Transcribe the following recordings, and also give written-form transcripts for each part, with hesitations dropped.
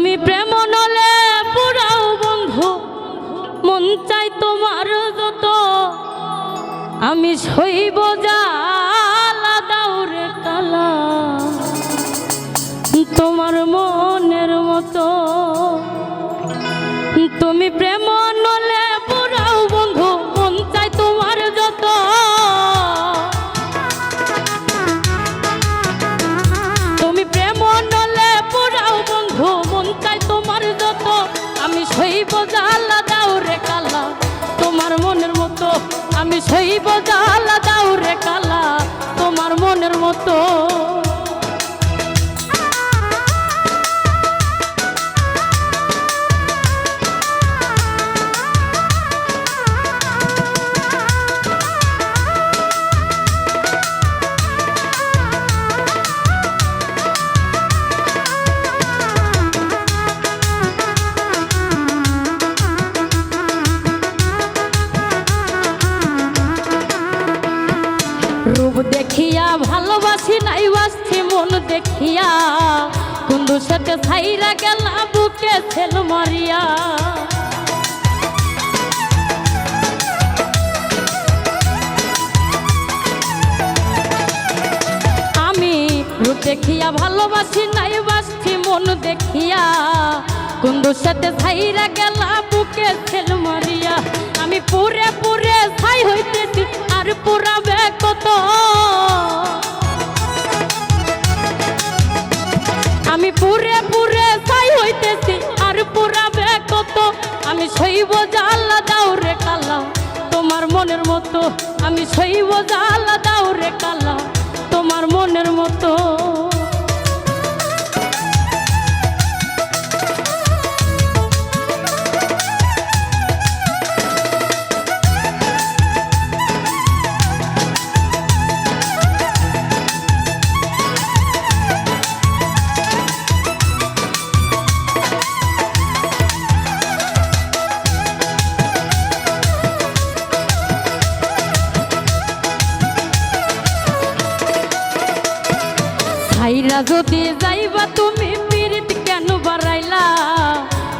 তুমি প্রেম নলে পুরাও বন্ধু, মন চাই তোমার যত, আমি সইব জ্বালা দাউরে কালা, তোমার মনের মতো। তুমি প্রেম নলে পুরাও বন্ধু, মন চাই তোমার যত, তুমি প্রেম নলে পুরাও বন্ধু, মন চাই তোমার যত, আমি সইব জ্বালা দাউরে কালা, তোমার মনের মতো। আমি সইব জ্বালা দাউরে কালা, তোমার মনের মতো। রূপ দেখিয়া ভালোবাসি নাই বাসছি মন দেখিয়া, কুন্দু সাথে ছাইরা গেলা বুকে ছেল মারিয়া। আমি রূপ দেখিয়া ভালোবাসি নাই বাসছি মন দেখিয়া, কুন্দু সাথে ছাইরা গেলা বুকে ছেল মারিয়া। আমি পুরে পুরে ছাই হইতেছি আর পুরাবে কত, আমি পুরে পুরে ছাই হইতেছি আর পুরাবে কত, আমি সইব জ্বালা দাউরে কালা, তোমার মনের মতো। আমি সইব জ্বালা দাউরে কালা, তোমার মনের মতো। ছাইরা যদি যাইবা তুমি পীড়িত কেন বাড়াইলা,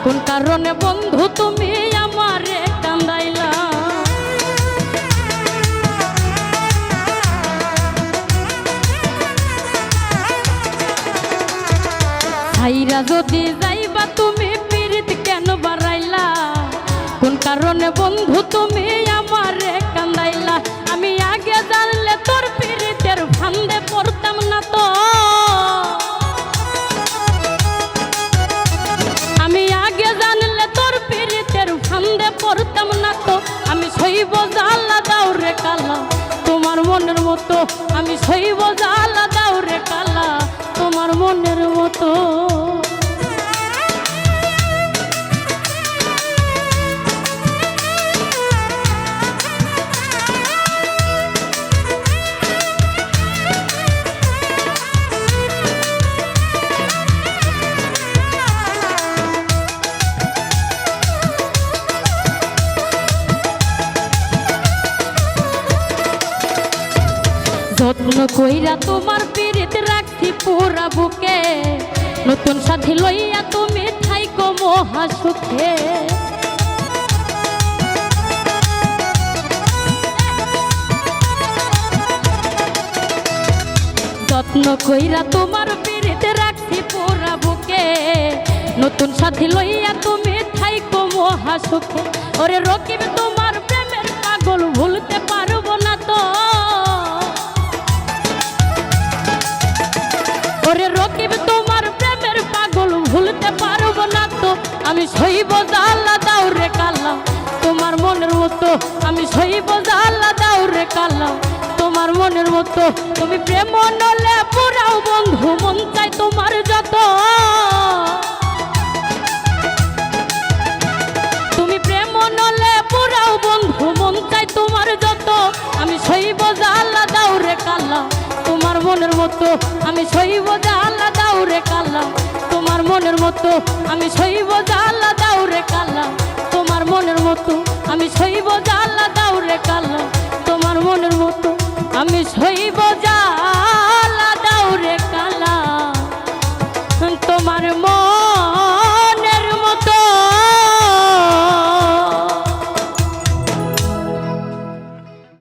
কোন কারণে বন্ধু তুমি আমারে কান্দাইলা। ছাইরা যদি যাইবা তুমি পীড়িত কেন বাড়াইলা, কোন কারণে বন্ধু তুমি আমারে কান্দাইলা। আমি আগে জানলে তোর পীড়িতের ফান্দে পড়তাম না তো, আমি আগে জানলে তোর পীড়িতের ফান্দে পড়তাম না তো। আমি সইব জ্বালা দাউরে কালা, তোমার মনের মতো। আমি সইব জ্বালা দাউরে কালা, তোমার মনের মতো। যত্ন কইরা তোমার পীড়িত রাখছি পুরা বুকে, নতুন সাথী লইয়া তুমি থাইকো মহা সুখে। যত্ন কইরা তোমার পীড়িত রাখছি পুরা বুকে, নতুন সাথী লইয়া তুমি থাইকো মহা সুখে। ওরে রকিব তোমার প্রেমের পাগল ভুলতে পারবো না তো, ওরে রকিব তোমার প্রেমের পাগল ভুলতে পারবো না তো। আমি সইব জ্বালা দাউরে কালা, তোমার মনের মতো। আমি সইব জ্বালা দাউরে কালা, তোমার মনের মতো। তুমি প্রেম নলে পুরাও বন্ধু, মন চাই তোমার যত, তুমি প্রেম নলে পুরাও বন্ধু, মন চাই তোমার যত। আমি সইব জ্বালা দাউরে কালা, তোমার মনের মতো। আমি সইব জ্বালা দাউরে কালা, তোমার মনের মতো। আমি সইব জ্বালা দাউরে কালা, তোমার মনের মতো। আমি সইব জ্বালা দাউরে কালা, তোমার মনের মতো। আমি সইব জ্বালা